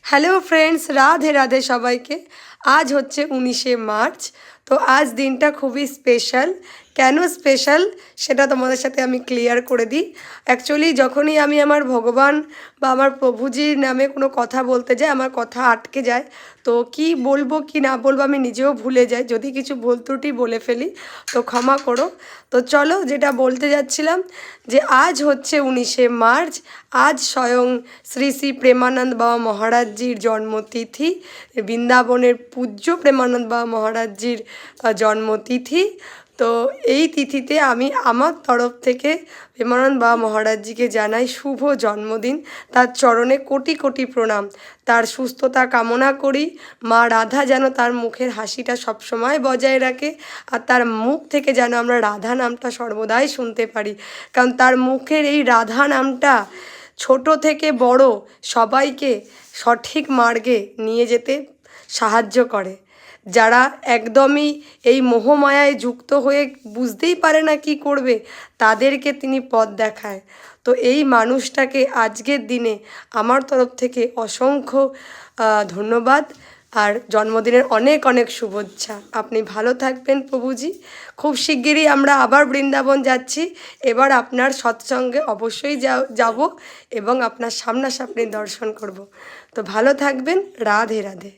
Hello friends, Radhe Radhe সবাইকে। আজ হচ্ছে 19শে মার্চ। তো আজ দিনটা খুবই স্পেশাল। কেন স্পেশাল সেটা তোমাদের সাথে আমি ক্লিয়ার করে দিই। অ্যাকচুয়ালি যখনই আমি আমার ভগবান বা আমার প্রভুজির নামে কোনো কথা বলতে যাই, আমার কথা আটকে যায়। তো কি বলবো কি না বলবো আমি নিজেও ভুলে যাই। যদি কিছু ভুল ত্রুটি বলে ফেলি তো ক্ষমা করো। তো চলো, যেটা বলতে যাচ্ছিলাম যে আজ হচ্ছে 19শে মার্চ। আজ স্বয়ং শ্রী শ্রী প্রেমানন্দ বাবা মহারাজজির জন্মতিথি, বৃন্দাবনের পূজ্য প্রেমানন্দ বাবা মহারাজজির জন্মতিথি। তো এই তিথিতে আমি আমার তরফ থেকে প্রেমানন্দ বাবা মহারাজজিকে জানাই শুভ জন্মদিন। তার চরণে কোটি কোটি প্রণাম। তার সুস্থতা কামনা করি। মা রাধা যেন তার মুখের হাসিটা সবসময় বজায় রাখে, আর তার মুখ থেকে যেন আমরা রাধা নামটা সর্বদাই শুনতে পারি। কারণ তার মুখের এই রাধা নামটা ছোট থেকে বড় সবাইকে সঠিক মার্গে নিয়ে যেতে সাহায্য করে। যারা একদমই এই মোহমায়ায় যুক্ত হয়ে বুঝতেই পারে না কি করবে, তাদেরকে তিনি পথ দেখায়। তো এই মানুষটাকে আজকের দিনে আমার তরফ থেকে অসংখ্য ধন্যবাদ আর জন্মদিনের অনেক অনেক শুভেচ্ছা। আপনি ভালো থাকবেন প্রভুজি। খুব শিগগিরই আমরা আবার বৃন্দাবন যাচ্ছি। এবার আপনার সৎসঙ্গে অবশ্যই যাব এবং আপনার সামনাসামনি দর্শন করব। তো ভালো থাকবেন। রাধে রাধে।